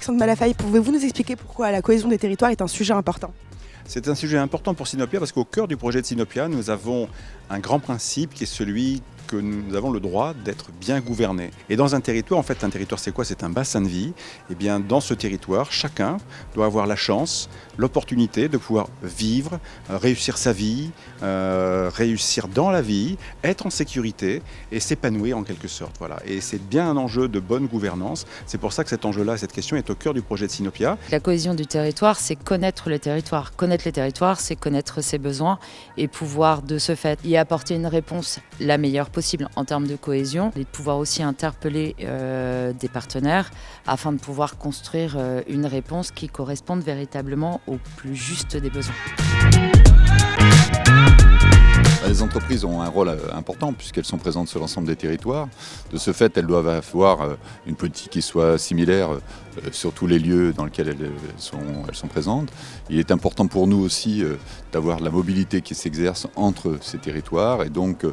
Alexandre Malafaille, pouvez-vous nous expliquer pourquoi la cohésion des territoires est un sujet important ? C'est un sujet important pour Sinopia parce qu'au cœur du projet de Sinopia, nous avons un grand principe qui est celui que nous avons le droit d'être bien gouvernés. Et dans un territoire, en fait, un territoire c'est quoi ? C'est un bassin de vie. Et bien dans ce territoire, chacun doit avoir la chance, l'opportunité de pouvoir vivre, réussir sa vie, réussir dans la vie, être en sécurité et s'épanouir en quelque sorte. Voilà. Et c'est bien un enjeu de bonne gouvernance. C'est pour ça que cet enjeu-là, cette question est au cœur du projet de Sinopia. La cohésion du territoire, c'est connaître le territoire. Connaître les territoires, c'est connaître ses besoins et pouvoir de ce fait y apporter une réponse la meilleure possible en termes de cohésion et de pouvoir aussi interpeller des partenaires afin de pouvoir construire une réponse qui corresponde véritablement au plus juste des besoins. Les entreprises ont un rôle important puisqu'elles sont présentes sur l'ensemble des territoires. De ce fait, elles doivent avoir une politique qui soit similaire sur tous les lieux dans lesquels elles sont présentes. Il est important pour nous aussi d'avoir la mobilité qui s'exerce entre ces territoires. Et donc,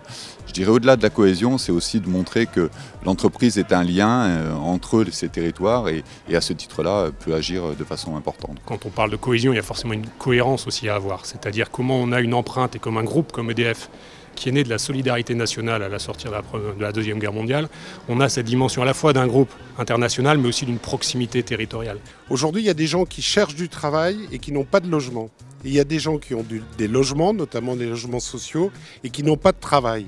je dirais au-delà de la cohésion, c'est aussi de montrer que l'entreprise est un lien entre ces territoires et à ce titre-là peut agir de façon importante. Quand on parle de cohésion, il y a forcément une cohérence aussi à avoir. C'est-à-dire comment on a une empreinte et comme un groupe comme EDF qui est né de la solidarité nationale à la sortie de la Deuxième Guerre mondiale, on a cette dimension à la fois d'un groupe international mais aussi d'une proximité territoriale. Aujourd'hui, il y a des gens qui cherchent du travail et qui n'ont pas de logement. Et il y a des gens qui ont des logements, notamment des logements sociaux, et qui n'ont pas de travail.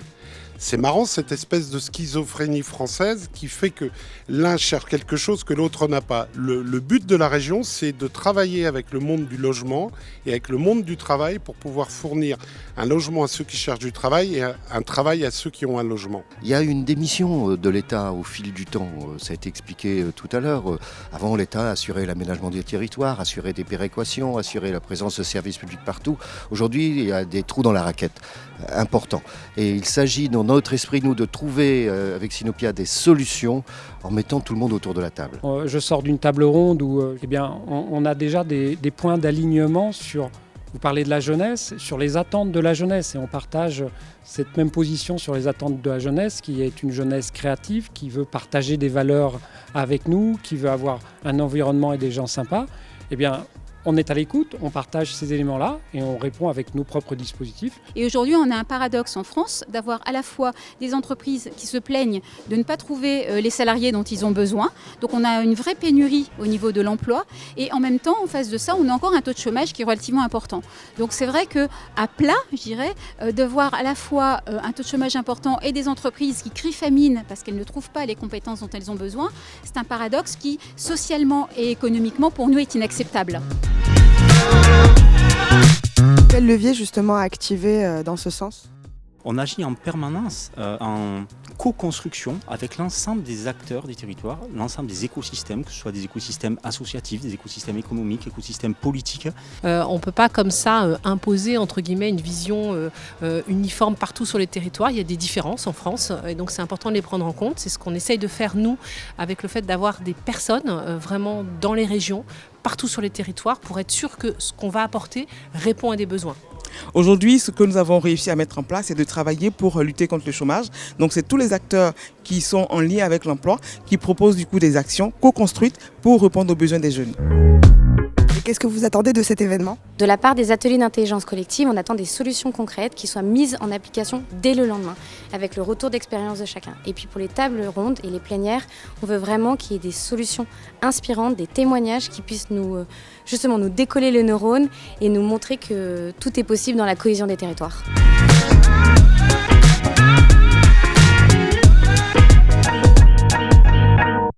C'est marrant cette espèce de schizophrénie française qui fait que l'un cherche quelque chose que l'autre n'a pas. Le but de la région, c'est de travailler avec le monde du logement et avec le monde du travail pour pouvoir fournir un logement à ceux qui cherchent du travail et un travail à ceux qui ont un logement. Il y a une démission de l'État au fil du temps, ça a été expliqué tout à l'heure. Avant, l'État assurait l'aménagement des territoires, assurait des péréquations, assurait la présence de services publics partout. Aujourd'hui, il y a des trous dans la raquette importants. Et il s'agit dans notre esprit, nous, de trouver avec Sinopia des solutions en mettant tout le monde autour de la table. Je sors d'une table ronde où on a déjà des points d'alignement sur, vous parlez de la jeunesse, sur les attentes de la jeunesse. Et on partage cette même position sur les attentes de la jeunesse, qui est une jeunesse créative, qui veut partager des valeurs avec nous, qui veut avoir un environnement et des gens sympas. Eh bien, on est à l'écoute, on partage ces éléments-là et on répond avec nos propres dispositifs. Et aujourd'hui, on a un paradoxe en France d'avoir à la fois des entreprises qui se plaignent de ne pas trouver les salariés dont ils ont besoin. Donc on a une vraie pénurie au niveau de l'emploi et en même temps, en face de ça, on a encore un taux de chômage qui est relativement important. Donc c'est vrai qu'à plat, je dirais, de voir à la fois un taux de chômage important et des entreprises qui crient famine parce qu'elles ne trouvent pas les compétences dont elles ont besoin, c'est un paradoxe qui, socialement et économiquement, pour nous, est inacceptable. Quel levier justement à activer dans ce sens ? On agit en permanence en co-construction avec l'ensemble des acteurs des territoires, l'ensemble des écosystèmes, que ce soit des écosystèmes associatifs, des écosystèmes économiques, écosystèmes politiques. On ne peut pas comme ça imposer entre guillemets une vision uniforme partout sur les territoires. Il y a des différences en France et donc c'est important de les prendre en compte. C'est ce qu'on essaye de faire nous avec le fait d'avoir des personnes vraiment dans les régions, partout sur les territoires pour être sûr que ce qu'on va apporter répond à des besoins. Aujourd'hui, ce que nous avons réussi à mettre en place, c'est de travailler pour lutter contre le chômage. Donc, c'est tous les acteurs qui sont en lien avec l'emploi qui proposent du coup des actions co-construites pour répondre aux besoins des jeunes. Et qu'est-ce que vous attendez de cet événement ? De la part des ateliers d'intelligence collective, on attend des solutions concrètes qui soient mises en application dès le lendemain, avec le retour d'expérience de chacun. Et puis pour les tables rondes et les plénières, on veut vraiment qu'il y ait des solutions inspirantes, des témoignages qui puissent nous décoller les neurones et nous montrer que tout est possible dans la cohésion des territoires.